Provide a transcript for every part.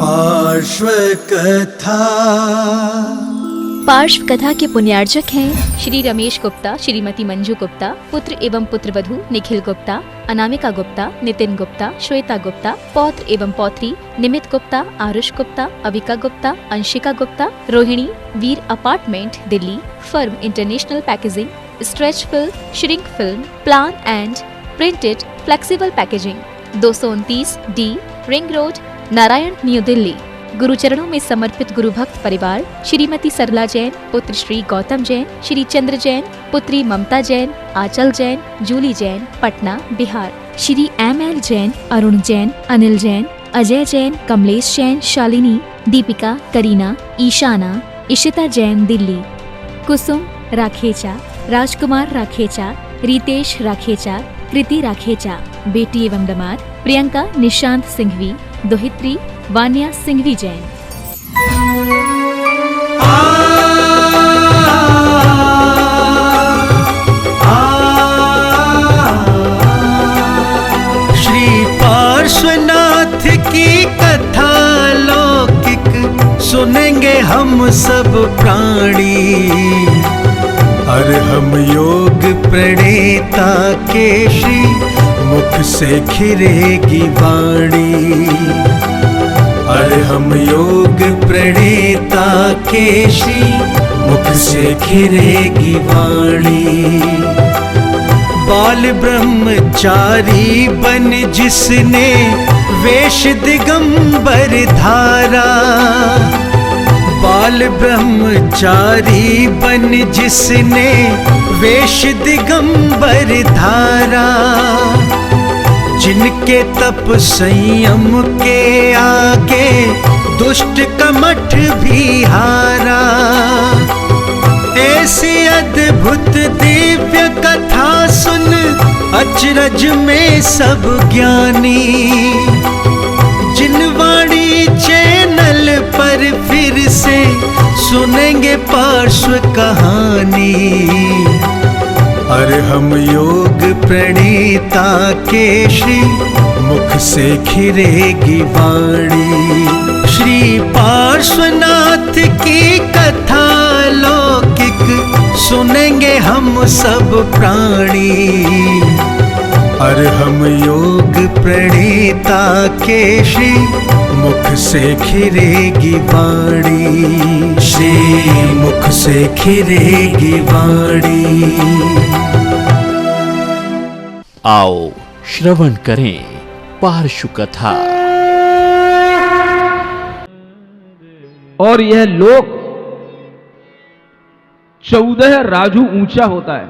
पार्श्व कथा। पार्श्व कथा के पुण्यार्चक हैं श्री रमेश गुप्ता, श्रीमती मंजू गुप्ता, पुत्र एवं पुत्रवधू निखिल गुप्ता, अनामिका गुप्ता, नितिन गुप्ता, श्वेता गुप्ता, पौत्र एवं पौत्री Nimit Gupta, Aarush Gupta, Avika Gupta, Anshika Gupta, Rohini, Veer apartment Delhi, firm international packaging, stretch film, shrink film, plain and printed flexible packaging, 229 D ring road, Narayan, new Delhi. गुरुचरणों में समर्पित गुरु भक्त परिवार श्रीमती सरला जैन, पुत्र श्री गौतम जैन, श्री चंद्र जैन, पुत्री ममता जैन, आंचल जैन, जूली जैन, पटना, बिहार। श्री ML जैन, अरुण जैन, अनिल जैन, अजय जैन, कमलेश जैन, शालिनी, दीपिका, करीना, ईशाना, इशिता जैन, दिल्ली। कुसुम राखेचा, राजकुमार राखेचा, रितेश राखेचा, कृति राखेचा, बेटी एवं दामाद प्रियंका निशांत सिंघवी, दोहित्री वान्या सिंघवी जैन। श्री पार्श्वनाथ की कथा लौकिक सुनेंगे हम सब प्राणी, और हम योग प्रणेता के श्री मुख से खिरेगी वाणी, और हम योग प्रणेता के श्री मुख से खिरेगी वाणी। बाल ब्रह्मचारी बन जिसने वेश दिगंबर धारा, बाल ब्रह्मचारी बन जिसने वेश दिगंबर धारा, जिनके तप संयम के आगे दुष्ट कमठ भी हारा। ऐसी अद्भुत दिव्य कथा सुन अचरज में सब ज्ञानी, जिन वाणी चैनल पर फिर से सुनेंगे पार्श्व कहानी, और हम योग प्रणेता के श्री मुख से खिरेगी वाणी। श्री पार्श्वनाथ की कथा लौकिक सुनेंगे हम सब प्राणी, और हम योग प्रणेता के श्री मुख से खिरेगी वाणी, श्री मुख से खिरेगी वाणी। आओ श्रवण करें पार्श्व कथा। और यह लोक 14 राजू ऊंचा होता है।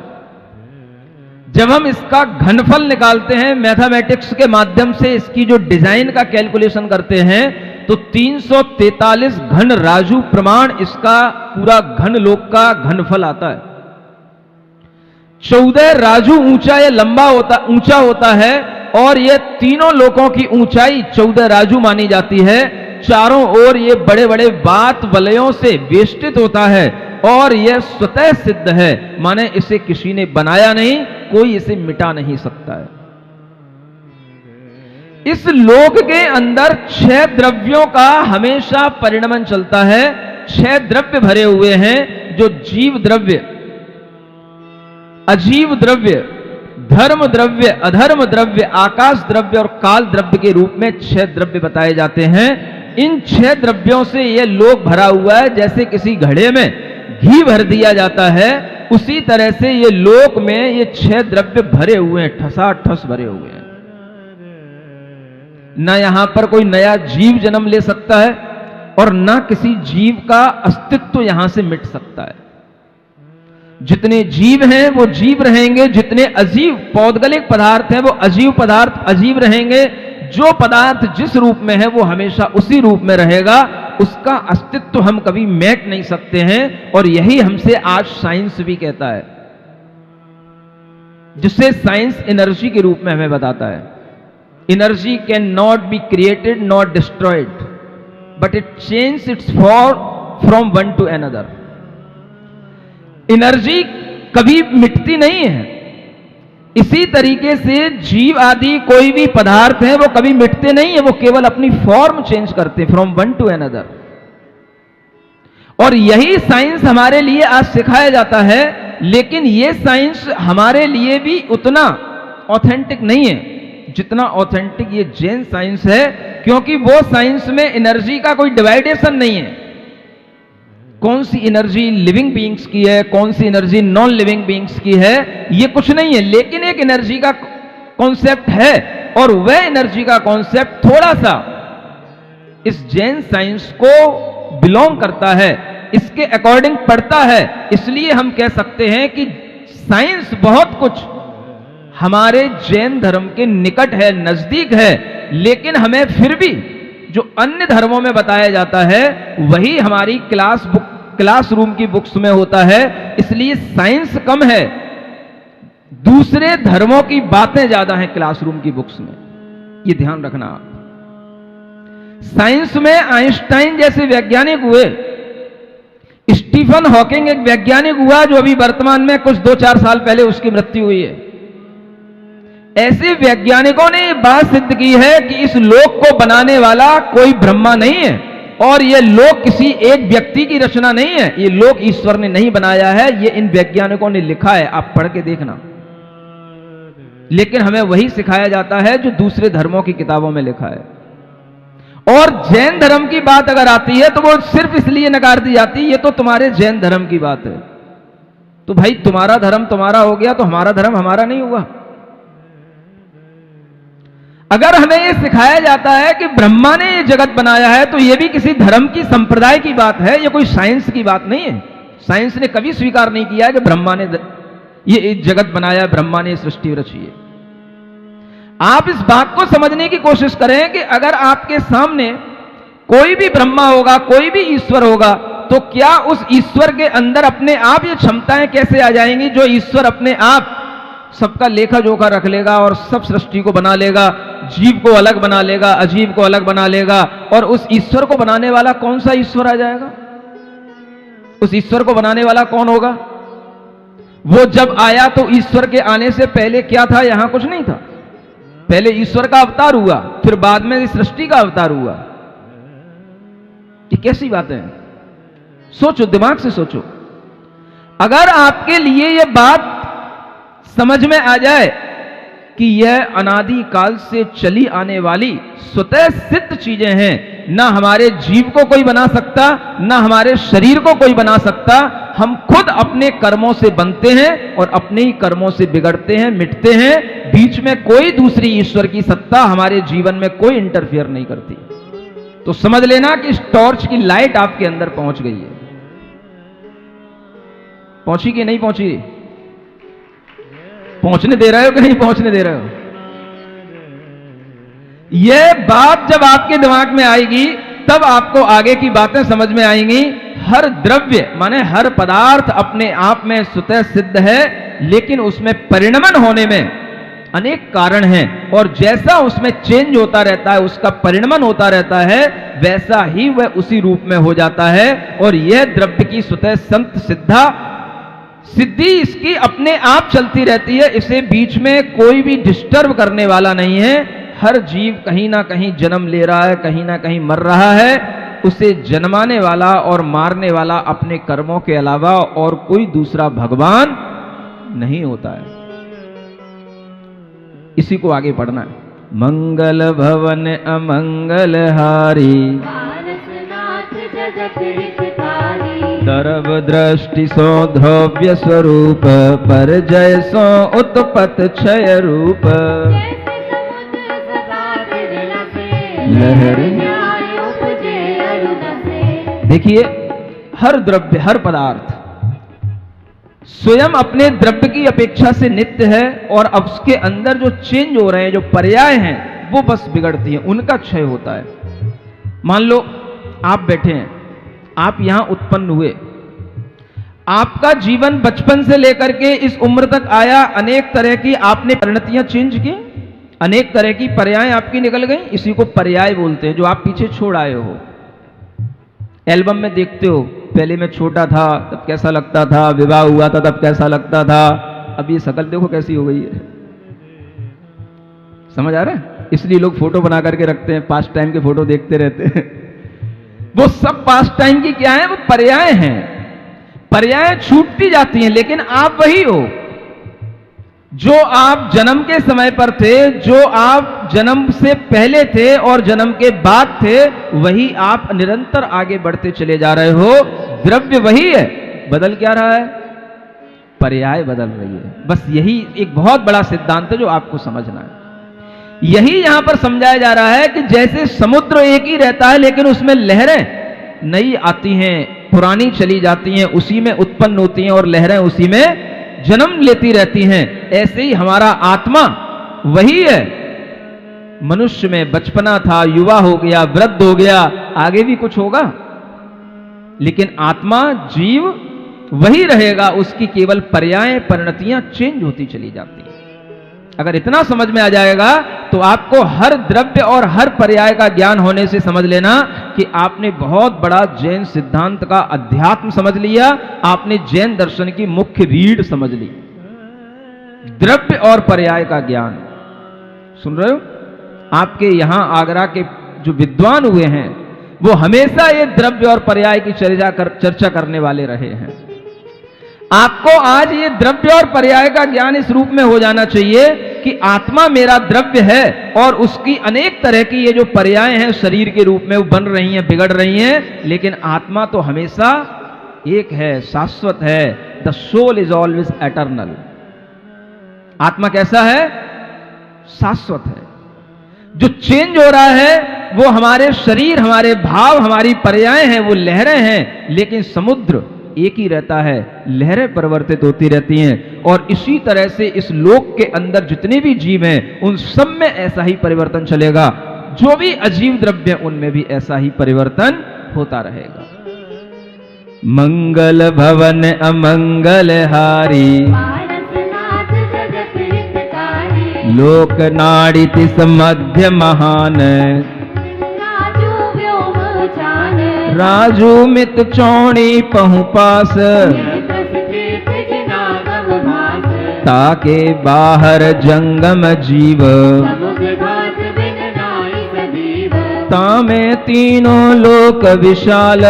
जब हम इसका घनफल निकालते हैं मैथमेटिक्स के माध्यम से, इसकी जो डिजाइन का कैलकुलेशन करते हैं, तो 343 घन राजू प्रमाण इसका पूरा घन लोक का घनफल आता है। 14 राजू ऊंचा ये लंबा ऊंचा होता है, और ये तीनों लोकों की ऊंचाई 14 राजू मानी जाती है। चारों ओर ये बड़े बड़े बात वलयों से वेष्टित होता है, और यह स्वतः सिद्ध है, माने इसे किसी ने बनाया नहीं, कोई इसे मिटा नहीं सकता है। इस लोक के अंदर 6 द्रव्यों का हमेशा परिणमन चलता है। 6 द्रव्य भरे हुए हैं, जो जीव द्रव्य, अजीव द्रव्य, धर्म द्रव्य, अधर्म द्रव्य, आकाश द्रव्य और काल द्रव्य के रूप में 6 द्रव्य बताए जाते हैं। इन 6 द्रव्यों से यह लोक भरा हुआ है। जैसे किसी घड़े में घी भर दिया जाता है, उसी तरह से ये लोक में ये 6 द्रव्य भरे हुए हैं, ठसाठस भरे हुए हैं। ना यहां पर कोई नया जीव जन्म ले सकता है, और ना किसी जीव का अस्तित्व यहां से मिट सकता है। जितने जीव हैं वो जीव रहेंगे, जितने अजीव पौद्गलिक पदार्थ हैं वो अजीव पदार्थ अजीव रहेंगे। जो पदार्थ जिस रूप में है वो हमेशा उसी रूप में रहेगा, उसका अस्तित्व हम कभी मिट नहीं सकते हैं। और यही हमसे आज साइंस भी कहता है, जिससे साइंस एनर्जी के रूप में हमें बताता है। Energy can not be created not destroyed, but it change it's form from one two another. Energy कभी मिटती नहीं है, इसी तरीके से जीव आदि कोई भी पदार्थ है वो कभी मिटते नहीं है, वो केवल अपनी फॉर्म चेंज करते हैं फ्रॉम वन टू अनदर। और यही साइंस हमारे लिए आज सिखाया जाता है, लेकिन ये साइंस हमारे लिए भी उतना ऑथेंटिक नहीं है जितना ऑथेंटिक ये जैन साइंस है, क्योंकि वो साइंस में एनर्जी का कोई डिवाइडेशन नहीं है। कौन सी एनर्जी लिविंग बीइंग्स की है, कौन सी एनर्जी नॉन लिविंग बीइंग्स की है, ये कुछ नहीं है, लेकिन एक एनर्जी का कॉन्सेप्ट है, और वह एनर्जी का कॉन्सेप्ट थोड़ा सा इस जैन साइंस को बिलोंग करता है, इसके अकॉर्डिंग पढ़ता है। इसलिए हम कह सकते हैं कि साइंस बहुत कुछ हमारे जैन धर्म के निकट है, नजदीक है, लेकिन हमें फिर भी जो अन्य धर्मों में बताया जाता है वही हमारी क्लासरूम की बुक्स में होता है। इसलिए साइंस कम है, दूसरे धर्मों की बातें ज्यादा हैं क्लासरूम की बुक्स में, ये ध्यान रखना आप। साइंस में आइंस्टाइन जैसे वैज्ञानिक हुए, स्टीफन हॉकिंग एक वैज्ञानिक हुआ जो अभी वर्तमान में कुछ 2-4 साल पहले उसकी मृत्यु हुई है। ऐसे वैज्ञानिकों ने यह बात सिद्ध की है कि इस लोक को बनाने वाला कोई ब्रह्मा नहीं है, और यह लोक किसी एक व्यक्ति की रचना नहीं है, यह लोक ईश्वर ने नहीं बनाया है, यह इन वैज्ञानिकों ने लिखा है, आप पढ़ के देखना। लेकिन हमें वही सिखाया जाता है जो दूसरे धर्मों की किताबों में लिखा है। और जैन धर्म की बात अगर आती है तो वो सिर्फ इसलिए नकार दी जाती है, ये तो तुम्हारे जैन धर्म की बात है। तो भाई तुम्हारा धर्म तुम्हारा हो गया तो हमारा धर्म हमारा नहीं हुआ। अगर हमें यह सिखाया जाता है कि ब्रह्मा ने यह जगत बनाया है तो यह भी किसी धर्म की संप्रदाय की बात है, यह कोई साइंस की बात नहीं है। साइंस ने कभी स्वीकार नहीं किया है कि ब्रह्मा ने ये जगत बनाया, ब्रह्मा ने सृष्टि रची है। आप इस बात को समझने की कोशिश करें कि अगर आपके सामने कोई भी ब्रह्मा होगा, कोई भी ईश्वर होगा, तो क्या उस ईश्वर के अंदर अपने आप ये क्षमताएं कैसे आ जाएंगी जो ईश्वर अपने आप सबका लेखा जोखा रख लेगा और सब सृष्टि को बना लेगा, जीव को अलग बना लेगा, अजीव को अलग बना लेगा, और उस ईश्वर को बनाने वाला कौन सा ईश्वर आ जाएगा? उस ईश्वर को बनाने वाला कौन होगा? वो जब आया तो ईश्वर के आने से पहले क्या था? यहां कुछ नहीं था। पहले ईश्वर का अवतार हुआ, फिर बाद में सृष्टि का अवतार हुआ। ये कैसी बात है? सोचो, दिमाग से सोचो। अगर आपके लिए यह बात समझ में आ जाए कि यह अनादि काल से चली आने वाली स्वतः सिद्ध चीजें हैं, ना हमारे जीव को कोई बना सकता, ना हमारे शरीर को कोई बना सकता, हम खुद अपने कर्मों से बनते हैं और अपने ही कर्मों से बिगड़ते हैं, मिटते हैं, बीच में कोई दूसरी ईश्वर की सत्ता हमारे जीवन में कोई इंटरफेयर नहीं करती। तो समझ लेना कि इस टॉर्च की लाइट आपके अंदर पहुंच गई है। पहुंची कि नहीं पहुंची? पहुंचने दे रहे हो कि नहीं पहुंचने दे रहे हो? यह बात जब आपके दिमाग में आएगी तब आपको आगे की बातें समझ में आएंगी। हर द्रव्य माने हर पदार्थ अपने आप में स्वतः सिद्ध है, लेकिन उसमें परिणमन होने में अनेक कारण हैं, और जैसा उसमें चेंज होता रहता है, उसका परिणमन होता रहता है, वैसा ही वह उसी रूप में हो जाता है। और यह द्रव्य की स्वतः संत सिद्धि इसकी अपने आप चलती रहती है, इसे बीच में कोई भी डिस्टर्ब करने वाला नहीं है। हर जीव कहीं ना कहीं जन्म ले रहा है, कहीं ना कहीं मर रहा है, उसे जन्माने वाला और मारने वाला अपने कर्मों के अलावा और कोई दूसरा भगवान नहीं होता है। इसी को आगे पढ़ना है। मंगल भवन अमंगल हारी, दरब दृष्टि सो ध्रुव्य स्वरूप, पर जय सो उत्पत क्षय रूप, लहर। देखिए, हर द्रव्य, हर पदार्थ स्वयं अपने द्रव्य की अपेक्षा से नित्य है, और अब उसके अंदर जो चेंज हो रहे हैं, जो पर्याय हैं, वो बस बिगड़ती हैं, उनका क्षय होता है। मान लो आप बैठे हैं, आप यहां उत्पन्न हुए, आपका जीवन बचपन से लेकर के इस उम्र तक आया, अनेक तरह की आपने परिणतियां चेंज की, अनेक तरह की पर्याय आपकी निकल गई। इसी को पर्याय बोलते हैं, जो आप पीछे छोड़ आए हो। एल्बम में देखते हो, पहले मैं छोटा था तब कैसा लगता था, विवाह हुआ था तब कैसा लगता था, अब ये शक्ल देखो कैसी हो गई है। समझ आ रहा है? इसलिए लोग फोटो बना करके रखते हैं, पास्ट टाइम के फोटो देखते रहते हैं। वो सब पास्ट टाइम की क्या है? वो पर्याय हैं। पर्याय छूटती जाती हैं, लेकिन आप वही हो जो आप जन्म के समय पर थे, जो आप जन्म से पहले थे और जन्म के बाद थे, वही आप निरंतर आगे बढ़ते चले जा रहे हो। द्रव्य वही है, बदल क्या रहा है? पर्याय बदल रही है। बस यही एक बहुत बड़ा सिद्धांत है जो आपको समझना है। यही यहां पर समझाया जा रहा है कि जैसे समुद्र एक ही रहता है, लेकिन उसमें लहरें नई आती हैं, पुरानी चली जाती हैं, उसी में उत्पन्न होती हैं और लहरें उसी में जन्म लेती रहती हैं, ऐसे ही हमारा आत्मा वही है। मनुष्य में बचपना था, युवा हो गया, वृद्ध हो गया, आगे भी कुछ होगा, लेकिन आत्मा जीव वही रहेगा। उसकी केवल पर्याय परिणतियां चेंज होती चली जाती हैं। अगर इतना समझ में आ जाएगा तो आपको हर द्रव्य और हर पर्याय का ज्ञान होने से समझ लेना कि आपने बहुत बड़ा जैन सिद्धांत का अध्यात्म समझ लिया, आपने जैन दर्शन की मुख्य रीढ़ समझ ली। द्रव्य और पर्याय का ज्ञान, सुन रहे हो? आपके यहां आगरा के जो विद्वान हुए हैं वो हमेशा ये द्रव्य और पर्याय की चर्चा करने वाले रहे हैं। आपको आज ये द्रव्य और पर्याय का ज्ञान इस रूप में हो जाना चाहिए कि आत्मा मेरा द्रव्य है और उसकी अनेक तरह की ये जो पर्याय हैं शरीर के रूप में वो बन रही हैं, बिगड़ रही हैं, लेकिन आत्मा तो हमेशा एक है, शाश्वत है। The soul is always eternal. आत्मा कैसा है? शाश्वत है। जो चेंज हो रहा है वो हमारे शरीर, हमारे भाव, हमारी पर्याय हैं, वो लहरें हैं, लेकिन समुद्र एक ही रहता है, लहरें परिवर्तित होती रहती हैं। और इसी तरह से इस लोक के अंदर जितने भी जीव हैं उन सब में ऐसा ही परिवर्तन चलेगा। जो भी अजीव द्रव्य उनमें भी ऐसा ही परिवर्तन होता रहेगा। मंगल भवन अमंगल हारी, लोक नाड़ी तिस मध्य महान, राजू मित चौड़ी पहु पास, ताके बाहर जंगम जीव, तामे तीनों लोक विशाल,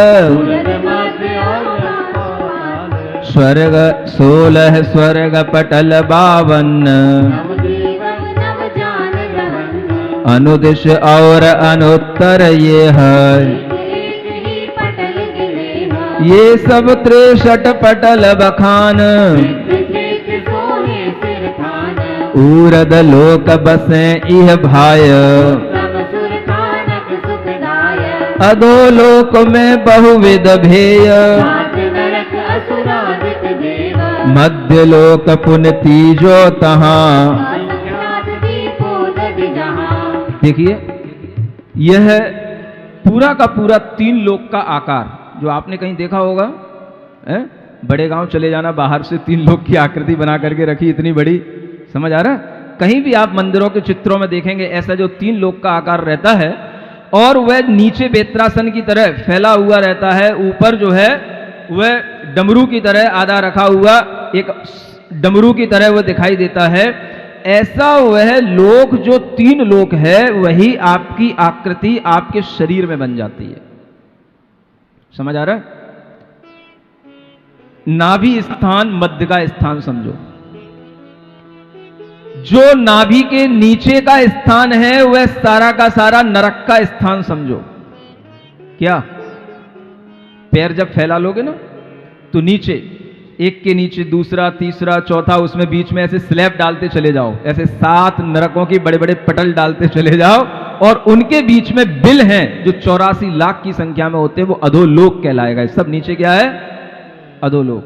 स्वर्ग 16 स्वर्ग पटल 52, अनुदिश और अनुत्तर ये है, ये सब 63 पटल बखान, ऊरद लोक बसे इह भाय, अधो लोक में बहुविध भेय, मध्य लोक पुन तीजो तहां। देखिए यह पूरा का पूरा 3 लोक का आकार जो आपने कहीं देखा होगा, बड़े गांव चले जाना, बाहर से 3 लोक की आकृति बना करके रखी, इतनी बड़ी, समझ आ रहा है? कहीं भी आप मंदिरों के चित्रों में देखेंगे ऐसा जो 3 लोक का आकार रहता है और वह नीचे बेत्रासन की तरह फैला हुआ रहता है, ऊपर जो है वह डमरू की तरह आधा रखा हुआ एक डमरू की तरह वह दिखाई देता है। ऐसा वह लोक जो 3 लोक है वही आपकी आकृति आपके शरीर में बन जाती है। समझ आ रहा है? नाभि स्थान मध्य का स्थान समझो। जो नाभि के नीचे का स्थान है वह सारा का सारा नरक का स्थान समझो। क्या? पैर जब फैला लोगे ना तो नीचे, एक के नीचे दूसरा, तीसरा, चौथा, उसमें बीच में ऐसे स्लैब डालते चले जाओ, ऐसे 7 नरकों की बड़े बड़े पटल डालते चले जाओ और उनके बीच में बिल हैं जो 84 लाख की संख्या में होते हैं, वो अधोलोक कहलाएगा। सब नीचे क्या है? अधोलोक।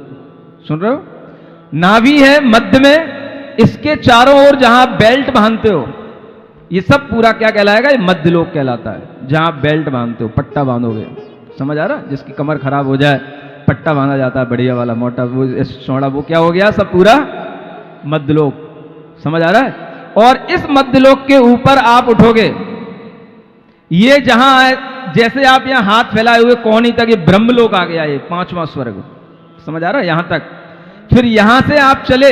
सुन रहे हो? नाभि है मध्य में, इसके चारों ओर जहां बेल्ट बांधते हो ये सब पूरा क्या कहलाएगा? ये मध्यलोक कहलाता है, जहां बेल्ट बांधते हो, पट्टा बांधोगे। समझ आ रहा? जिसकी कमर खराब हो जाए पट्टा बांधा जाता है, बढ़िया वाला मोटा, वो चौड़ा, वो क्या हो गया? सब पूरा मध्यलोक। समझ आ रहा है? और इस मध्यलोक के ऊपर आप उठोगे, ये जहां है, जैसे आप यहां हाथ फैलाए हुए कोहनी तक, ये ब्रह्मलोक आ गया, ये 5वां स्वर्ग। समझ आ रहा है? यहां तक। फिर यहां से आप चले,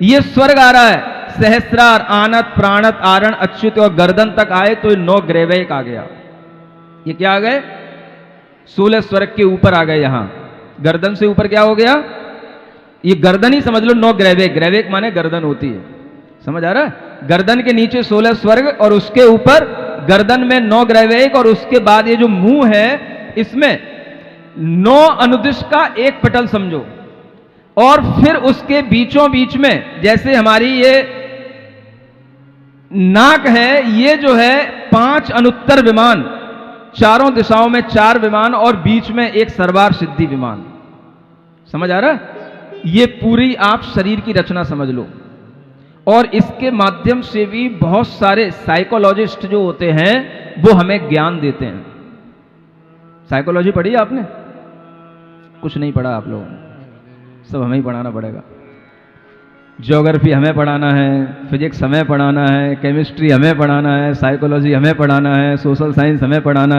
ये स्वर्ग आ रहा है, सहस्रार, आनत, प्राणत, आरण, अच्युत और गर्दन तक आए तो ये 9 ग्रैवेक आ गया। ये क्या आ गए? 16 स्वर्ग के ऊपर आ गए। यहां गर्दन से ऊपर क्या हो गया? ये गर्दन ही समझ लो 9 ग्रैवेक। ग्रैवेक माने गर्दन होती है, समझ आ रहा है? गर्दन के नीचे 16 स्वर्ग और उसके ऊपर गर्दन में 9 ग्रैवेक और उसके बाद ये जो मुंह है इसमें 9 अनुदिश का एक पटल समझो। और फिर उसके बीचों बीच में जैसे हमारी ये नाक है, ये जो है 5 अनुत्तर विमान, चारों दिशाओं में 4 विमान और बीच में एक सर्वार सिद्धि विमान। समझ आ रहा है? ये पूरी आप शरीर की रचना समझ लो। और इसके माध्यम से भी बहुत सारे साइकोलॉजिस्ट जो होते हैं वो हमें ज्ञान देते हैं। साइकोलॉजी पढ़ी है आपने? कुछ नहीं पढ़ा आप लोगों ने, सब हमें ही पढ़ाना पड़ेगा। ज्योग्राफी हमें पढ़ाना है, फिजिक्स हमें पढ़ाना है, केमिस्ट्री हमें पढ़ाना है, साइकोलॉजी हमें पढ़ाना है, सोशल साइंस हमें पढ़ाना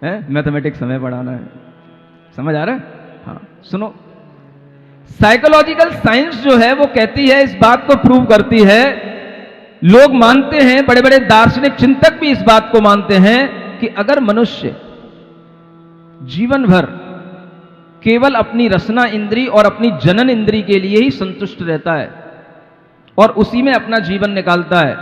है, मैथमेटिक्स हमें पढ़ाना है। समझ आ रहा है? हाँ सुनो, साइकोलॉजिकल साइंस जो है वो कहती है, इस बात को प्रूव करती है, लोग मानते हैं, बड़े बड़े दार्शनिक चिंतक भी इस बात को मानते हैं कि अगर मनुष्य जीवन भर केवल अपनी रसना इंद्री और अपनी जनन इंद्री के लिए ही संतुष्ट रहता है और उसी में अपना जीवन निकालता है,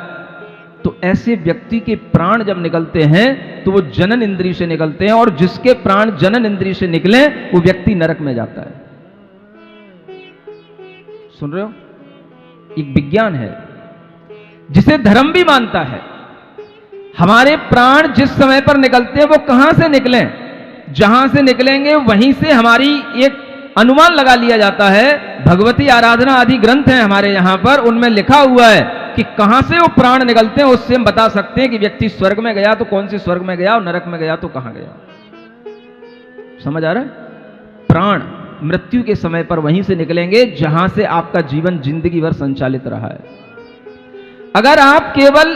तो ऐसे व्यक्ति के प्राण जब निकलते हैं तो वो जनन इंद्री से निकलते हैं, और जिसके प्राण जनन इंद्री से निकले वो व्यक्ति नरक में जाता है। सुन रहे हो? एक विज्ञान है जिसे धर्म भी मानता है। हमारे प्राण जिस समय पर निकलते हैं वो कहां से निकले, जहां से निकलेंगे वहीं से हमारी एक अनुमान लगा लिया जाता है। भगवती आराधना आदि ग्रंथ हैं हमारे यहां पर, उनमें लिखा हुआ है कि कहां से वो प्राण निकलते हैं, उससे हम बता सकते हैं कि व्यक्ति स्वर्ग में गया तो कौन से स्वर्ग में गया और नरक में गया तो कहां गया। समझ आ रहा है? प्राण मृत्यु के समय पर वहीं से निकलेंगे जहां से आपका जीवन जिंदगी भर संचालित रहा है। अगर आप केवल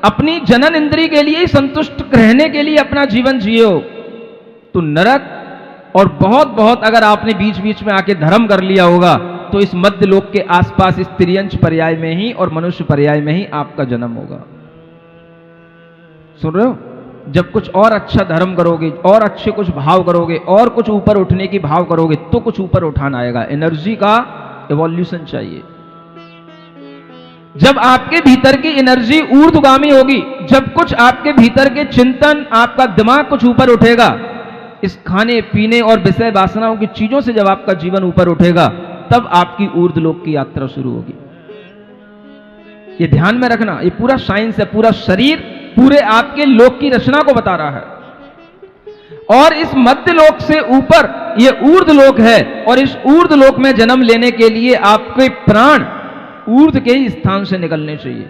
अपनी जनन इंद्री के लिए ही संतुष्ट रहने के लिए अपना जीवन जियो तो नरक, और बहुत बहुत अगर आपने बीच बीच में आके धर्म कर लिया होगा तो इस मध्य लोक के आसपास इस तिर्यंच पर्याय में ही और मनुष्य पर्याय में ही आपका जन्म होगा। सुन रहे हो? जब कुछ और अच्छा धर्म करोगे और अच्छे कुछ भाव करोगे और कुछ ऊपर उठने की भाव करोगे तो कुछ ऊपर उठाना आएगा। एनर्जी का इवोल्यूशन चाहिए। जब आपके भीतर की एनर्जी ऊर्ध्वगामी होगी, जब कुछ आपके भीतर के चिंतन, आपका दिमाग कुछ ऊपर उठेगा, इस खाने पीने और विषय वासनाओं की चीजों से जब आपका जीवन ऊपर उठेगा तब आपकी ऊर्ध्वलोक की यात्रा शुरू होगी। ये ध्यान में रखना, ये पूरा साइंस है, पूरा शरीर पूरे आपके लोक की रचना को बता रहा है। और इस मध्य लोक से ऊपर ये ऊर्ध्वलोक है, और इस ऊर्ध्वलोक में जन्म लेने के लिए आपके प्राण ऊर्ध्व के ही स्थान से निकलने चाहिए।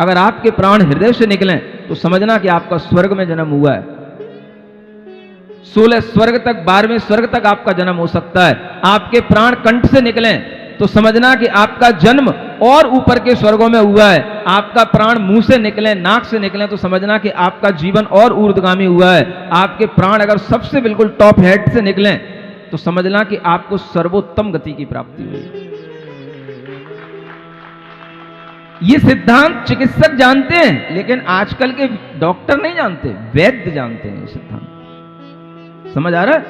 अगर आपके प्राण हृदय से निकलें तो समझना कि आपका स्वर्ग में जन्म हुआ है। 16 स्वर्ग तक, 12वें स्वर्ग तक आपका जन्म हो सकता है। आपके प्राण कंठ से निकलें तो समझना कि आपका जन्म और ऊपर के स्वर्गों में हुआ है। आपका प्राण मुंह से निकले, नाक से निकले तो समझना कि आपका जीवन और ऊर्ध्वगामी हुआ है। आपके प्राण अगर सबसे बिल्कुल टॉप हेड से निकले तो समझना कि आपको सर्वोत्तम गति की प्राप्ति हुई। ये सिद्धांत चिकित्सक जानते हैं, लेकिन आजकल के डॉक्टर नहीं जानते, वैद्य जानते हैं ये सिद्धांत। समझ आ रहा है?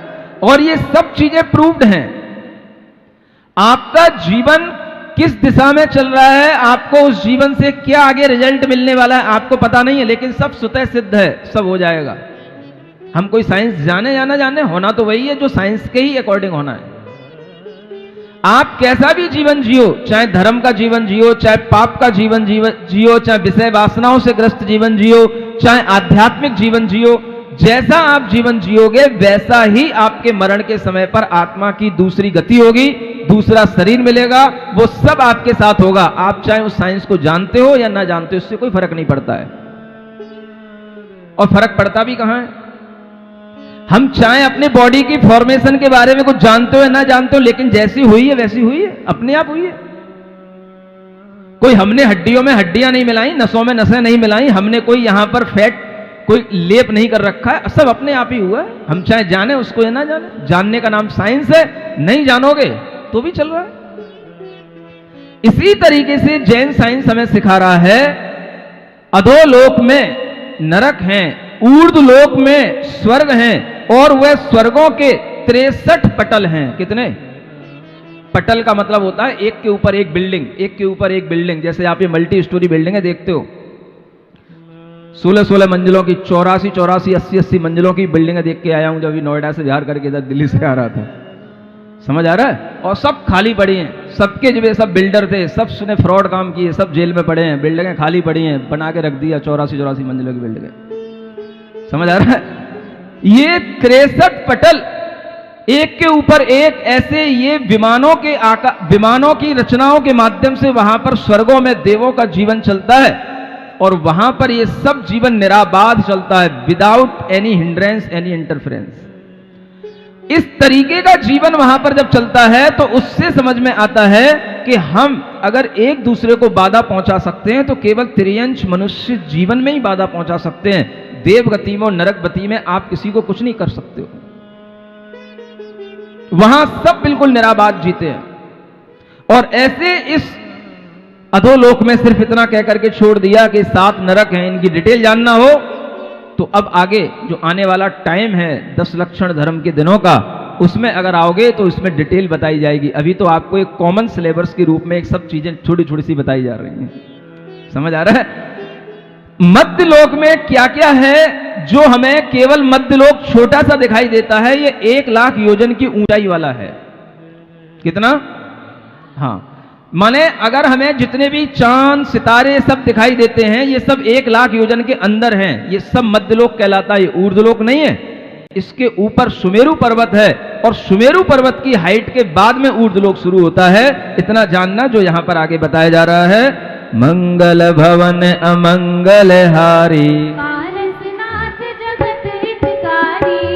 और ये सब चीजें प्रूव्ड हैं। आपका जीवन किस दिशा में चल रहा है, आपको उस जीवन से क्या आगे रिजल्ट मिलने वाला है आपको पता नहीं है, लेकिन सब स्वतः सिद्ध है, सब हो जाएगा। हम कोई साइंस जाने या ना जाने, होना तो वही है जो साइंस के ही अकॉर्डिंग होना है। आप कैसा भी जीवन जियो, चाहे धर्म का जीवन जियो, चाहे पाप का जीवन जियो, चाहे विषय वासनाओं से ग्रस्त जीवन जियो, चाहे आध्यात्मिक जीवन जियो, जैसा आप जीवन जियोगे वैसा ही आपके मरण के समय पर आत्मा की दूसरी गति होगी, दूसरा शरीर मिलेगा, वो सब आपके साथ होगा। आप चाहे उस साइंस को जानते हो या ना जानते हो, उससे कोई फर्क नहीं पड़ता है। और फर्क पड़ता भी कहां है? हम चाहे अपने बॉडी की फॉर्मेशन के बारे में कुछ जानते हो या ना जानते हो, लेकिन जैसी हुई है वैसी हुई है, अपने आप हुई है। कोई हमने हड्डियों में हड्डियां नहीं मिलाई, नसों में नसें नहीं मिलाई, हमने कोई यहां पर फैट कोई लेप नहीं कर रखा है, सब अपने आप ही हुआ है। हम चाहे जाने उसको या ना जाने, जानने का नाम साइंस है, नहीं जानोगे तो भी चल रहा है। इसी तरीके से जैन साइंस हमें सिखा रहा है, अधोलोक में नरक हैं, ऊर्ध्वलोक में स्वर्ग हैं, और वह स्वर्गों के 63 पटल हैं। कितने पटल का मतलब होता है एक के ऊपर एक बिल्डिंग, एक के ऊपर एक बिल्डिंग। जैसे आप ये मल्टी स्टोरी बिल्डिंग देखते हो, 16-16 मंजिलों की, 84-84, 80-80 मंजिलों की बिल्डिंगें देख के आया हूं जब अभी नोएडा से बिहार करके इधर दिल्ली से आ रहा था। समझ आ रहा है? और सब खाली पड़ी हैं, सबके जो सब बिल्डर थे, सब ने फ्रॉड काम किए, सब जेल में पड़े हैं, बिल्डिंगें खाली पड़ी हैं, बना के रख दिया 84-84 मंजिलों की बिल्डिंगें। समझ आ रहा है? ये 63 पटल एक के ऊपर एक, ऐसे ये विमानों की रचनाओं के माध्यम से वहां पर स्वर्गों में देवों का जीवन चलता है, और वहां पर ये सब जीवन निराबाध चलता है, without any hindrance, any interference. इस तरीके का जीवन वहां पर जब चलता है तो उससे समझ में आता है कि हम अगर एक दूसरे को बाधा पहुंचा सकते हैं तो केवल त्रियंश मनुष्य जीवन में ही बाधा पहुंचा सकते हैं। देवगति में और नरक गति में आप किसी को कुछ नहीं कर सकते हो। वहां सब बिल्कुल निराबाद जीते हैं। और ऐसे इस अधोलोक में सिर्फ इतना कह करके छोड़ दिया कि 7 नरक हैं, इनकी डिटेल जानना हो तो अब आगे जो आने वाला टाइम है 10 लक्षण धर्म के दिनों का, उसमें अगर आओगे तो इसमें डिटेल बताई जाएगी। अभी तो आपको एक कॉमन सिलेबस के रूप में एक सब चीजें छोटी छोटी सी बताई जा रही हैं। समझ आ रहा है? मध्य लोक में क्या क्या है जो हमें केवल मध्य लोक छोटा सा दिखाई देता है, ये 1 लाख योजन की ऊंचाई वाला है। कितना? हाँ, माने अगर हमें जितने भी चांद सितारे सब दिखाई देते हैं ये सब 1 लाख योजन के अंदर हैं, ये सब मध्यलोक कहलाता है, ये ऊर्ध्वलोक नहीं है। इसके ऊपर सुमेरु पर्वत है और सुमेरु पर्वत की हाइट के बाद में ऊर्ध्वलोक शुरू होता है। इतना जानना जो यहां पर आगे बताया जा रहा है। मंगल भवन अमंगल हारी,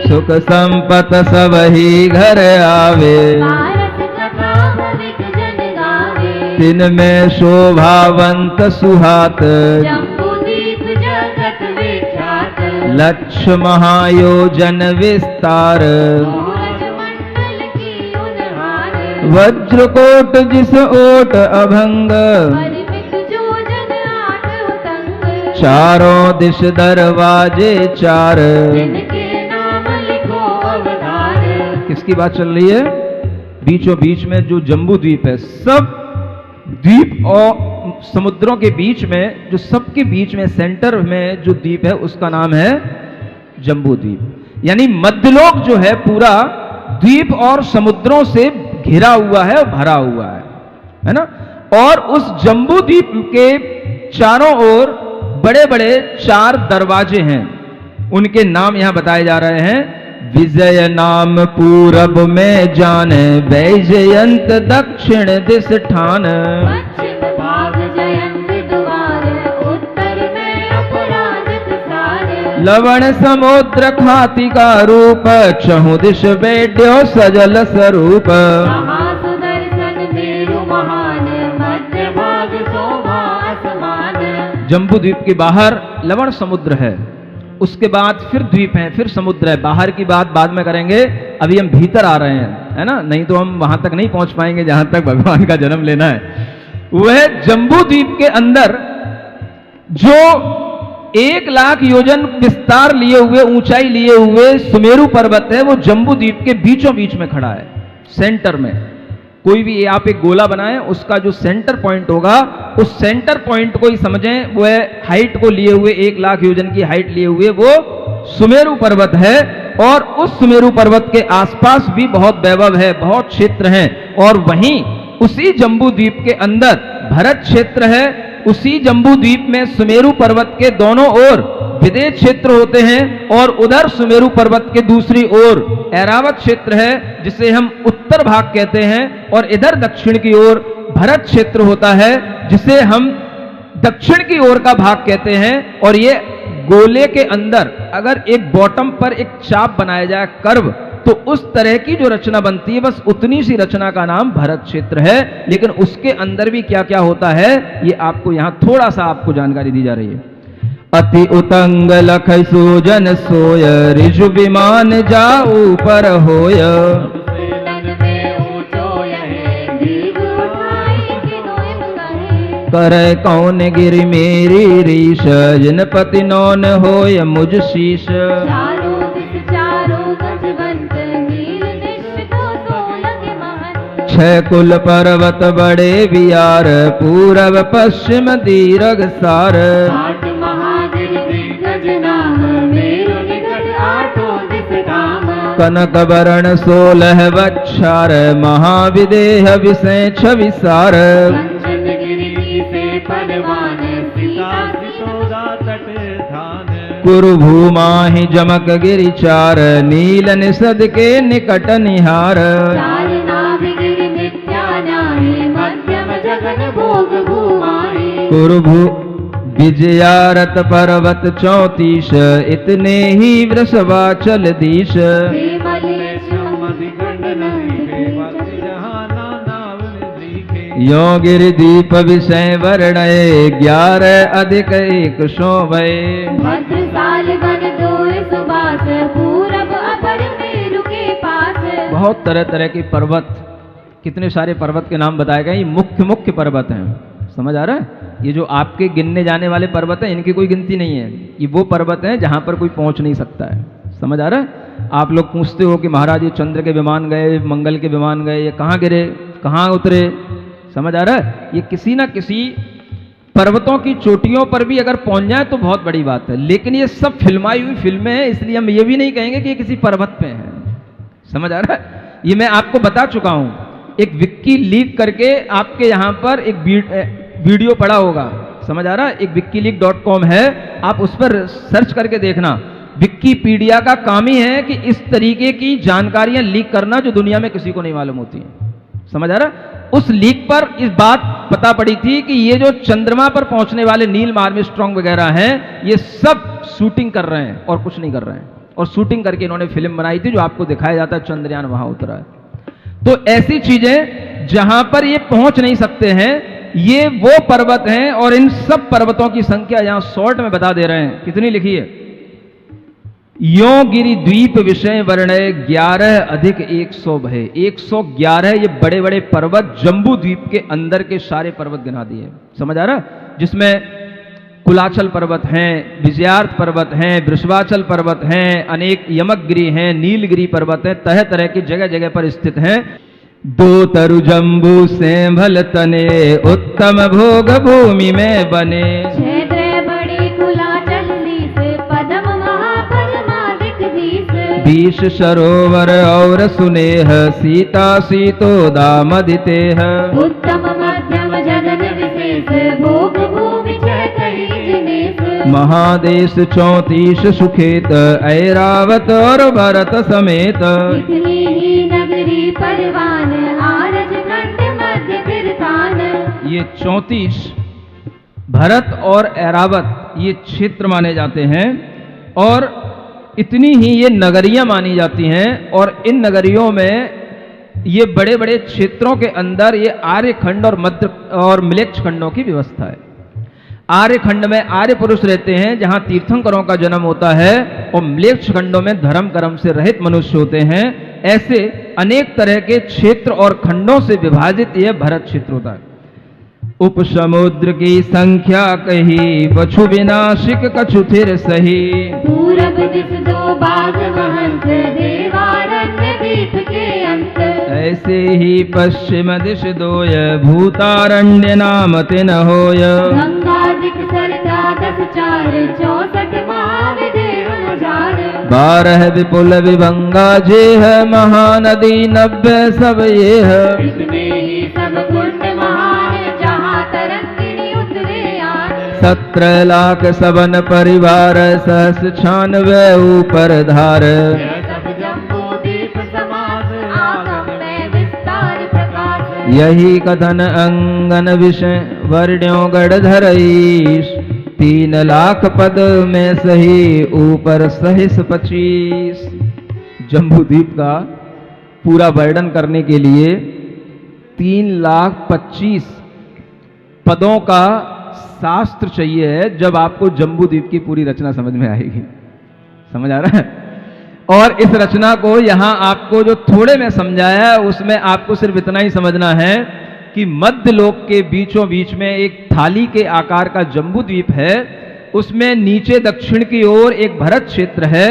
सुख संपत सब ही घर आवे, दिन में शोभावंत सुहात, जम्बूदीप जगत विख्यात, लक्ष्य महायोजन विस्तार, सूरजमंडल की उन्हार, वज्रकोट जिस ओट अभंग, परिमित योजन 8 उतंग, चारों दिश दरवाजे 4, जिनके नाम लिखो अवतार। किसकी बात चल रही है? बीचों बीच में जो जम्बू द्वीप है, सब द्वीप और समुद्रों के बीच में, जो सबके बीच में सेंटर में जो द्वीप है उसका नाम है जम्बू द्वीप। यानी मध्यलोक जो है पूरा द्वीप और समुद्रों से घिरा हुआ है और भरा हुआ है ना। और उस जम्बू द्वीप के चारों ओर बड़े बड़े 4 दरवाजे हैं, उनके नाम यहां बताए जा रहे हैं। विजय नाम पूरब में जाने, वैजयंत दक्षिण दिस ठान, पश्चिम भाग जयंत द्वार, उत्तर में अपराजित सार, लवण समुद्र खाती का रूप, चहु दिश बेड्यो सजल स्वरूप, महासुदर्शन मेरु महान, मध्य भाग शोभा असमान। जम्बू द्वीप के बाहर लवण समुद्र है, उसके बाद फिर द्वीप है, फिर समुद्र है। बाहर की बात बाद में करेंगे, अभी हम भीतर आ रहे हैं, है ना, नहीं तो हम वहां तक नहीं पहुंच पाएंगे जहां तक भगवान का जन्म लेना है। वह जम्बू द्वीप के अंदर जो 1 लाख योजन विस्तार लिए हुए, ऊंचाई लिए हुए सुमेरु पर्वत है, वो जम्बू द्वीप के बीचों बीच में खड़ा है, सेंटर में। कोई भी आप एक गोला बनाएं, उसका जो सेंटर पॉइंट होगा, उस सेंटर पॉइंट को ही समझें, वो हाइट को लिए हुए 1 लाख योजन की हाइट लिए हुए वो सुमेरु पर्वत है। और उस सुमेरु पर्वत के आसपास भी बहुत वैभव है, बहुत क्षेत्र हैं। और वहीं उसी जम्बू द्वीप के अंदर भरत क्षेत्र है। उसी जम्बू द्वीप में सुमेरु पर्वत के दोनों ओर विदेह क्षेत्र होते हैं, और उधर सुमेरु पर्वत के दूसरी ओर ऐरावत क्षेत्र है जिसे हम उत्तर भाग कहते हैं, और इधर दक्षिण की ओर भरत क्षेत्र होता है जिसे हम दक्षिण की ओर का भाग कहते हैं। और ये गोले के अंदर अगर एक बॉटम पर एक चाप बनाया जाए, कर्व, तो उस तरह की जो रचना बनती है, बस उतनी सी रचना का नाम भरत क्षेत्र है। लेकिन उसके अंदर भी क्या क्या होता है ये आपको यहां थोड़ा सा आपको जानकारी दी जा रही है। अति उतंग लख सोजन सोय, ऋजु विमान जा ऊपर होय, तन में ऊंचो यहे, दीघ उठाई किनोय करे कौन गिरि मेरी रीश, जिन पति नौन होय मुझ शीश। चारों दिस चारों गजवंत, नील निश्चित सो लगे महंत। छह कुल पर्वत बड़े वियार, पूरब पश्चिम दीर्घ सार। आठ महागिरि दिग्गज नाम, मेरु निकट आठों दिस धाम। कनक वरण 16 वक्षार, महाविदेह विषय छविसार। कंचन गिरि से परवान, सीता सितोदा तट धान। कुरुभूमाहि जमक गिरि चार, नील निषद के निकट निहार। चार नाभिगिरि मिथ्या नाहि, मध्यम जगन भोग भूमाहि। कुरुभू विजयारत पर्वत 34, इतने ही वृषभाचल दीश। यो गिरिदीप विषय वर्णय, 11 अधिक 100 भय। भद्रसाल बन दोय सुबास, पूरब अपर मेरु के पास। बहुत तरह तरह के पर्वत, कितने सारे पर्वत के नाम बताए गए। ये मुख्य मुख्य पर्वत हैं, समझ आ रहा है। ये जो आपके गिनने जाने वाले पर्वत हैं, इनकी कोई गिनती नहीं है। ये वो पर्वत हैं जहां पर कोई पहुंच नहीं सकता है, समझ आ रहा है। आप लोग पूछते हो कि महाराज ये चंद्र के विमान गए, मंगल के विमान गए, ये कहाँ गिरे, कहाँ उतरे, समझ आ रहा है। ये किसी ना किसी पर्वतों की चोटियों पर भी अगर पहुंच जाए तो बहुत बड़ी बात है, लेकिन ये सब फिल्माई हुई फिल्में हैं, इसलिए हम ये भी नहीं कहेंगे कि ये किसी पर्वत पे है, समझ आ रहा है। ये मैं आपको बता चुका हूं, एक विक्की लीक करके आपके यहां पर एक वीडियो पड़ा होगा, समझ आ रहा है। एक wikileaks.com है, आप उस पर सर्च करके देखना। विकिपीडिया का काम ही है कि इस तरीके की जानकारियां लीक करना जो दुनिया में किसी को नहीं मालूम होती हैं, समझ आ रहा है। उस लीक पर इस बात पता पड़ी थी कि ये जो चंद्रमा पर पहुंचने वाले नील आर्मस्ट्रांग वगैरह हैं, ये सब शूटिंग कर रहे हैं और कुछ नहीं कर रहे हैं, और शूटिंग करके इन्होंने फिल्म बनाई थी जो आपको दिखाया जाता है चंद्रयान वहां उतरा है। तो ऐसी चीजें जहां पर ये पहुंच नहीं सकते हैं, ये वो पर्वत हैं, और इन सब पर्वतों की संख्या यहां शॉर्ट में बता दे रहे हैं, कितनी लिखी है। यो गिरि द्वीप विषय वर्णय, 11 अधिक 100 भय। 111 ये बड़े बड़े पर्वत जम्बू द्वीप के अंदर के सारे पर्वत गिना दिए, समझ आ रहा, जिसमें कुलाचल पर्वत हैं, विजयार्थ पर्वत हैं, वृषभाचल पर्वत हैं, अनेक यमकगिरी हैं, नीलगिरी पर्वत हैं, तरह तरह की जगह जगह पर स्थित हैं। दो तरु जम्बू से भल तने, उत्तम भोग भूमि में बने। क्षेत्र बड़ी कुलाचल शीस, पदम महापरमादिक दीस। 20 सरोवर और सुनेह, सीता सीतोदा मदितेह। उत्तम मध्यम जगन विशेष, भोग भूमि छह कहीं जिनेस। महादेश 34 सुखेत, ऐरावत और भरत समेत। इतनी ही नगरी परवान, आरज खंड मध्य तीर्थान। ये 34 भरत और ऐरावत ये क्षेत्र माने जाते हैं, और इतनी ही ये नगरियां मानी जाती हैं। और इन नगरियों में ये बड़े बड़े क्षेत्रों के अंदर ये आर्य खंड और मध्य और मिलेच्छ खंडों की व्यवस्था है। आर्य खंड में आर्य पुरुष रहते हैं जहां तीर्थंकरों का जन्म होता है, और म्लेच्छ खंडों में धर्म कर्म से रहित मनुष्य होते हैं। ऐसे अनेक तरह के क्षेत्र और खंडों से विभाजित यह भरत क्षेत्र होता है। उप समुद्र की संख्या कही, पछु विनाशिक कछु थिर सही। पूरब दिस दो बाग महंत, देवारण्य दीप के अंत। ऐसे ही पश्चिम दिश दोय, भूतारण्य नाम तिन होय। गंगादिक सरता 10 4, 64 महाविदेह हजार। 12 विपुल विभंगा जेह, महानदी 90 सब ये है। इतने ही सब कुंड महान, जहाँ तरंगिणी उतरे आन। 17 लाख सबन परिवार, सहस 96 ऊपर धार। यह सब जम्बू दीप समास, आगम में विस्तार प्रकाश। यही कथन अंगन विषय, वर्ण्यों गढ़धर ईश। 3 लाख पद में सही, ऊपर सहिस 25। जम्बूद्वीप का पूरा वर्णन करने के लिए 3,25,000 पदों का शास्त्र चाहिए है, जब आपको जम्बूद्वीप की पूरी रचना समझ में आएगी, समझ आ रहा है। और इस रचना को यहां आपको जो थोड़े में समझाया है, उसमें आपको सिर्फ इतना ही समझना है कि मध्य लोक के बीचों बीच में एक थाली के आकार का जम्बू द्वीप है, उसमें नीचे दक्षिण की ओर एक भरत क्षेत्र है।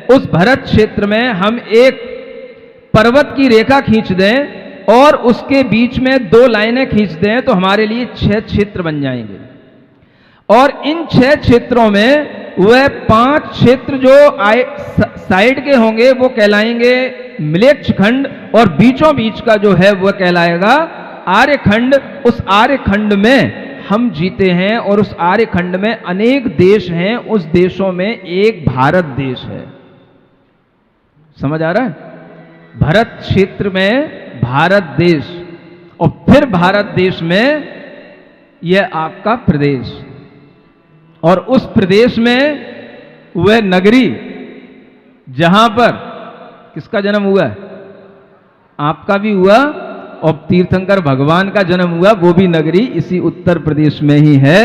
उस भरत क्षेत्र में हम एक पर्वत की रेखा खींच दें और उसके बीच में 2 लाइनें खींच दें तो हमारे लिए 6 क्षेत्र बन जाएंगे। और इन 6 क्षेत्रों में वह 5 क्षेत्र जो साइड के होंगे वो कहलाएंगे मिलेच्छ खंड, और बीचों बीच का जो है वह कहलाएगा आर्यखंड। उस आर्यखंड में हम जीते हैं और उस आर्यखंड में अनेक देश हैं, उस देशों में एक भारत देश है। समझ आ रहा है? भरत क्षेत्र में भारत देश, और फिर भारत देश में यह आपका प्रदेश, और उस प्रदेश में वह नगरी जहां पर किसका जन्म हुआ है? आपका भी हुआ और तीर्थंकर भगवान का जन्म हुआ, वो भी नगरी इसी उत्तर प्रदेश में ही है,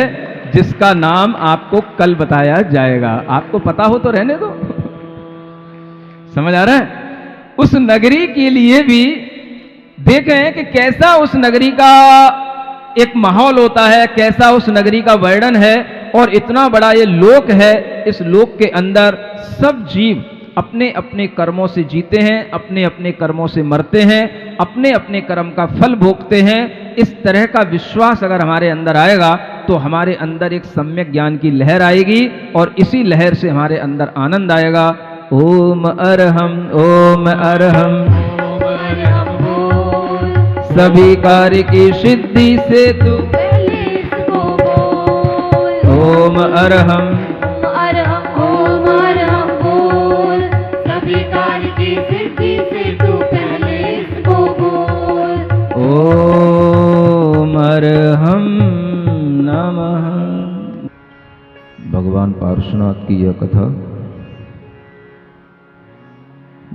जिसका नाम आपको कल बताया जाएगा। आपको पता हो तो रहने दो। समझ आ रहा है? उस नगरी के लिए भी देखें कि कैसा उस नगरी का एक माहौल होता है, कैसा उस नगरी का वर्णन है। और इतना बड़ा ये लोक है, इस लोक के अंदर सब जीव अपने अपने कर्मों से जीते हैं, अपने अपने कर्मों से मरते हैं, अपने अपने कर्म का फल भोगते हैं। इस तरह का विश्वास अगर हमारे अंदर आएगा तो हमारे अंदर एक सम्यक ज्ञान की लहर आएगी, और इसी लहर से हमारे अंदर आनंद आएगा। ओम अरहम, ओम अरहम, सभी कार्य की सिद्धि से तू ओम अरहम, ओम अरहम बोल, सभी कार्य की सिद्धि से तू पहले इसको बोल। ओम अरहम नमः। भगवान पार्श्वनाथ की यह कथा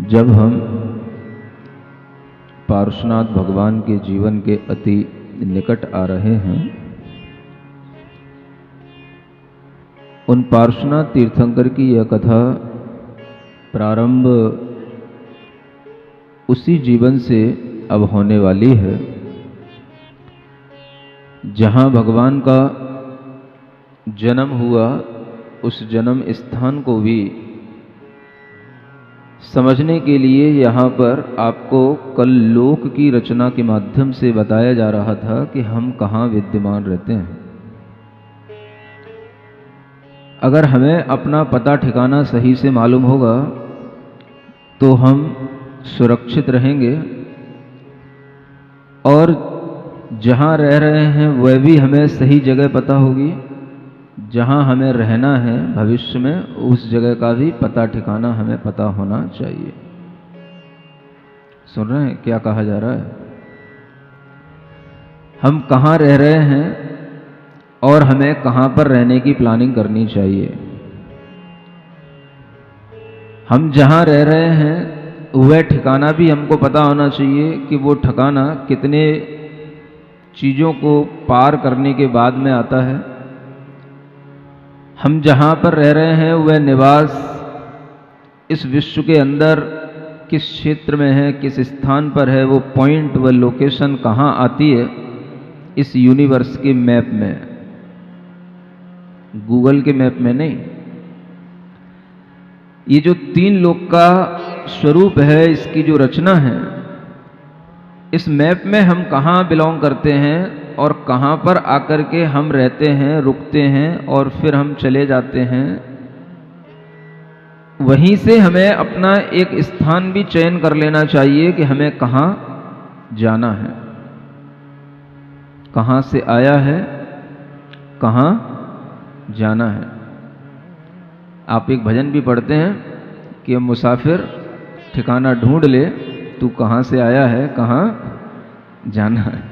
जब हम पार्श्वनाथ भगवान के जीवन के अति निकट आ रहे हैं, उन पार्श्वनाथ तीर्थंकर की यह कथा प्रारंभ उसी जीवन से अब होने वाली है जहां भगवान का जन्म हुआ। उस जन्म स्थान को भी समझने के लिए यहाँ पर आपको कल लोक की रचना के माध्यम से बताया जा रहा था कि हम कहाँ विद्यमान रहते हैं। अगर हमें अपना पता ठिकाना सही से मालूम होगा तो हम सुरक्षित रहेंगे, और जहाँ रह रहे हैं वह भी हमें सही जगह पता होगी। जहाँ हमें रहना है भविष्य में, उस जगह का भी पता ठिकाना हमें पता होना चाहिए। सुन रहे हैं क्या कहा जा रहा है? हम कहाँ रह रहे हैं और हमें कहाँ पर रहने की प्लानिंग करनी चाहिए। हम जहाँ रह रहे हैं वह ठिकाना भी हमको पता होना चाहिए कि वो ठिकाना कितने चीज़ों को पार करने के बाद में आता है। हम जहाँ पर रह रहे हैं वह निवास इस विश्व के अंदर किस क्षेत्र में है, किस स्थान पर है, वो पॉइंट, वह लोकेशन कहाँ आती है इस यूनिवर्स के मैप में, गूगल के मैप में नहीं। ये जो 3 लोक का स्वरूप है, इसकी जो रचना है, इस मैप में हम कहाँ बिलोंग करते हैं और कहाँ पर आकर के हम रहते हैं, रुकते हैं और फिर हम चले जाते हैं, वहीं से हमें अपना एक स्थान भी चयन कर लेना चाहिए कि हमें कहाँ जाना है, कहाँ से आया है, कहाँ जाना है। आप एक भजन भी पढ़ते हैं कि मुसाफिर ठिकाना ढूंढ ले, तू कहाँ से आया है, कहाँ जाना है।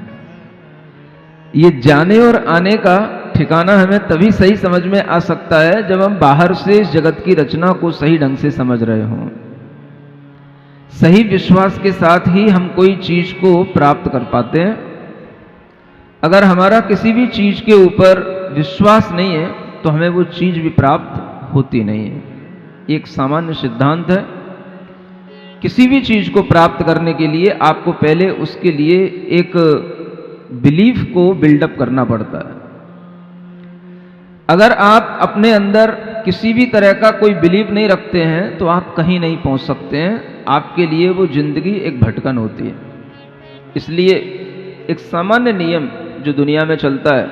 ये जाने और आने का ठिकाना हमें तभी सही समझ में आ सकता है जब हम बाहर से इस जगत की रचना को सही ढंग से समझ रहे हों। सही विश्वास के साथ ही हम कोई चीज को प्राप्त कर पाते हैं। अगर हमारा किसी भी चीज के ऊपर विश्वास नहीं है तो हमें वो चीज भी प्राप्त होती नहीं है। एक सामान्य सिद्धांत है, किसी भी चीज को प्राप्त करने के लिए आपको पहले उसके लिए एक बिलीफ को बिल्डअप करना पड़ता है। अगर आप अपने अंदर किसी भी तरह का कोई बिलीफ नहीं रखते हैं तो आप कहीं नहीं पहुंच सकते हैं। आपके लिए वो जिंदगी एक भटकन होती है। इसलिए एक सामान्य नियम जो दुनिया में चलता है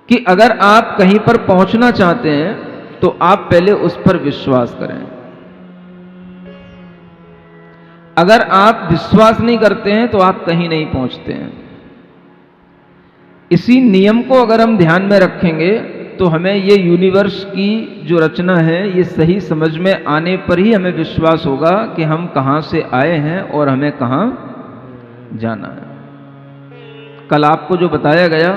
कि अगर आप कहीं पर पहुंचना चाहते हैं तो आप पहले उस पर विश्वास करें। अगर आप विश्वास नहीं करते हैं तो आप कहीं नहीं पहुंचते हैं। इसी नियम को अगर हम ध्यान में रखेंगे तो हमें ये यूनिवर्स की जो रचना है ये सही समझ में आने पर ही हमें विश्वास होगा कि हम कहां से आए हैं और हमें कहां जाना है। कल आपको जो बताया गया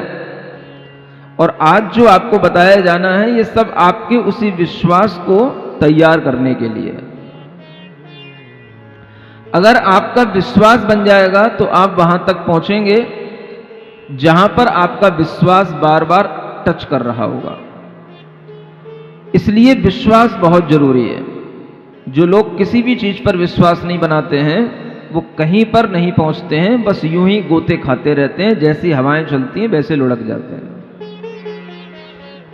और आज जो आपको बताया जाना है ये सब आपके उसी विश्वास को तैयार करने के लिए है। अगर आपका विश्वास बन जाएगा तो आप वहां तक पहुंचेंगे जहां पर आपका विश्वास बार बार टच कर रहा होगा। इसलिए विश्वास बहुत जरूरी है। जो लोग किसी भी चीज पर विश्वास नहीं बनाते हैं वो कहीं पर नहीं पहुंचते हैं, बस यूं ही गोते खाते रहते हैं। जैसी हवाएं चलती हैं वैसे लुढ़क जाते हैं।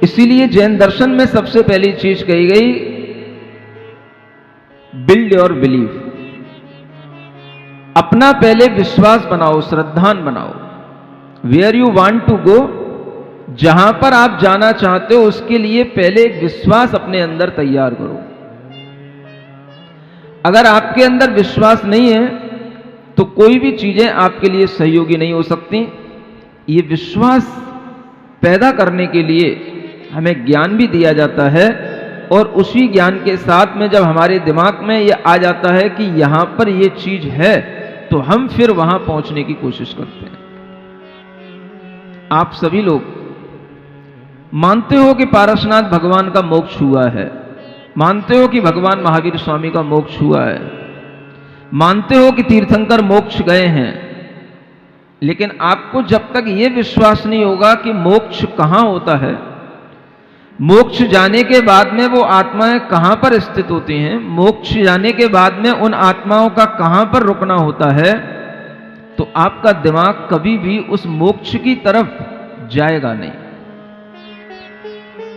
इसीलिए जैन दर्शन में सबसे पहली चीज कही गई, बिल्ड योर बिलीफ। अपना पहले विश्वास बनाओ, श्रद्धान बनाओ। Where you want to go, जहां पर आप जाना चाहते हो उसके लिए पहले एक विश्वास अपने अंदर तैयार करो। अगर आपके अंदर विश्वास नहीं है तो कोई भी चीजें आपके लिए सहयोगी नहीं हो सकती। ये विश्वास पैदा करने के लिए हमें ज्ञान भी दिया जाता है और उसी ज्ञान के साथ में जब हमारे दिमाग में ये आ जाता है कि यहां पर ये चीज है तो हम फिर वहां पहुंचने की कोशिश करते हैं। आप सभी लोग मानते हो कि पारसनाथ भगवान का मोक्ष हुआ है, मानते हो कि भगवान महावीर स्वामी का मोक्ष हुआ है, मानते हो कि तीर्थंकर मोक्ष गए हैं, लेकिन आपको जब तक यह विश्वास नहीं होगा कि मोक्ष कहां होता है, मोक्ष जाने के बाद में वो आत्माएं कहां पर स्थित होती हैं, मोक्ष जाने के बाद में उन आत्माओं का कहां पर रुकना होता है, तो आपका दिमाग कभी भी उस मोक्ष की तरफ जाएगा नहीं।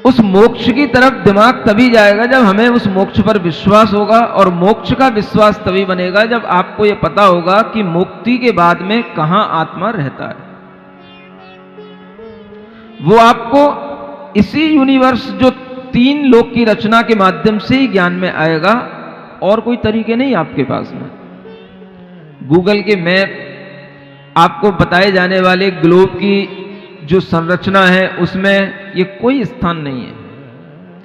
उस मोक्ष की तरफ दिमाग तभी जाएगा जब हमें उस मोक्ष पर विश्वास होगा, और मोक्ष का विश्वास तभी बनेगा जब आपको यह पता होगा कि मुक्ति के बाद में कहां आत्मा रहता है। वो आपको इसी यूनिवर्स जो 3 लोक की रचना के माध्यम से ही ज्ञान में आएगा, और कोई तरीके नहीं आपके पास में। गूगल के मैप, आपको बताए जाने वाले ग्लोब की जो संरचना है उसमें ये कोई स्थान नहीं है,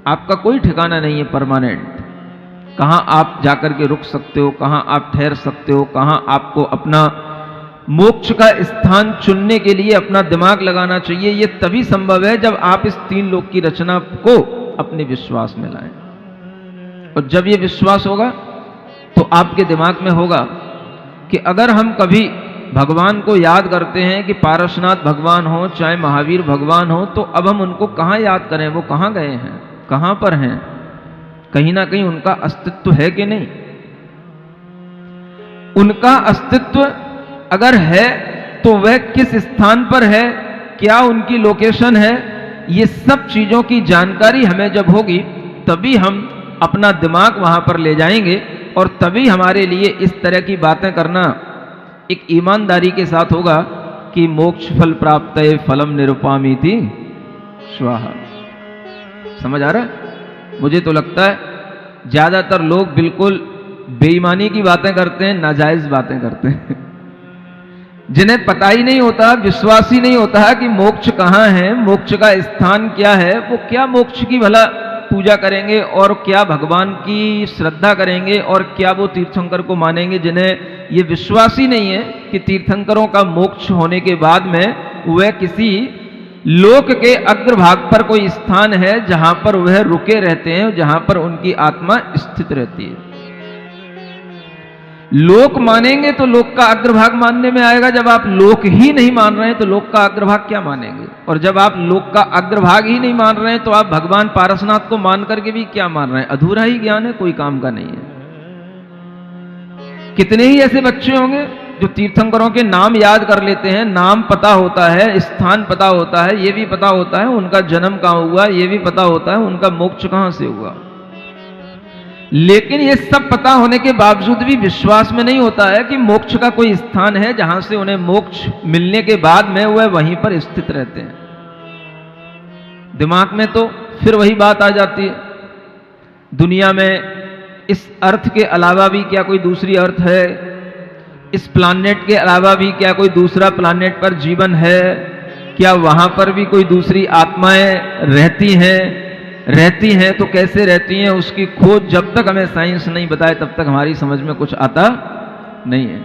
आपका कोई ठिकाना नहीं है परमानेंट। कहां आप जाकर के रुक सकते हो, कहां आप ठहर सकते हो, कहां आपको अपना मोक्ष का स्थान चुनने के लिए अपना दिमाग लगाना चाहिए, ये तभी संभव है जब आप इस 3 लोक की रचना को अपने विश्वास में लाएं। और जब ये विश्वास होगा तो आपके दिमाग में होगा कि अगर हम कभी भगवान को याद करते हैं कि पारसनाथ भगवान हो चाहे महावीर भगवान हो, तो अब हम उनको कहां याद करें, वो कहां गए हैं, कहां पर हैं, कहीं ना कहीं उनका अस्तित्व है कि नहीं। उनका अस्तित्व अगर है तो वह किस स्थान पर है, क्या उनकी लोकेशन है, ये सब चीजों की जानकारी हमें जब होगी तभी हम अपना दिमाग वहां पर ले जाएंगे, और तभी हमारे लिए इस तरह की बातें करना एक ईमानदारी के साथ होगा कि मोक्ष फल प्राप्त है फलम निरुपामीति स्वाहा। समझ आ रहा है? मुझे तो लगता है ज्यादातर लोग बिल्कुल बेईमानी की बातें करते हैं, नाजायज बातें करते हैं। जिन्हें पता ही नहीं होता, विश्वास ही नहीं होता है कि मोक्ष कहां है, मोक्ष का स्थान क्या है, वो क्या मोक्ष की भला पूजा करेंगे और क्या भगवान की श्रद्धा करेंगे और क्या वो तीर्थंकर को मानेंगे जिन्हें ये विश्वास ही नहीं है कि तीर्थंकरों का मोक्ष होने के बाद में वह किसी लोक के अग्रभाग पर कोई स्थान है जहां पर वह रुके रहते हैं, जहां पर उनकी आत्मा स्थित रहती है। लोक मानेंगे तो लोक का अग्रभाग मानने में आएगा। जब आप लोक ही नहीं मान रहे हैं तो लोक का अग्रभाग क्या मानेंगे, और जब आप लोक का अग्रभाग ही नहीं मान रहे हैं तो आप भगवान पारसनाथ को मान करके भी क्या मान रहे हैं। अधूरा ही ज्ञान है, कोई काम का नहीं है। कितने ही ऐसे बच्चे होंगे जो तीर्थंकरों के नाम याद कर लेते हैं, नाम पता होता है, स्थान पता होता है, ये भी पता होता है उनका जन्म कहाँ हुआ, ये भी पता होता है उनका मोक्ष कहाँ से हुआ। लेकिन ये सब पता होने के बावजूद भी विश्वास में नहीं होता है कि मोक्ष का कोई स्थान है जहां से उन्हें मोक्ष मिलने के बाद में वह वहीं पर स्थित रहते हैं। दिमाग में तो फिर वही बात आ जाती है, दुनिया में इस अर्थ के अलावा भी क्या कोई दूसरी अर्थ है, इस प्लानेट के अलावा भी क्या कोई दूसरा प्लानेट पर जीवन है, क्या वहां पर भी कोई दूसरी आत्माएं रहती हैं तो कैसे रहती हैं, उसकी खोज जब तक हमें साइंस नहीं बताए तब तक हमारी समझ में कुछ आता नहीं है।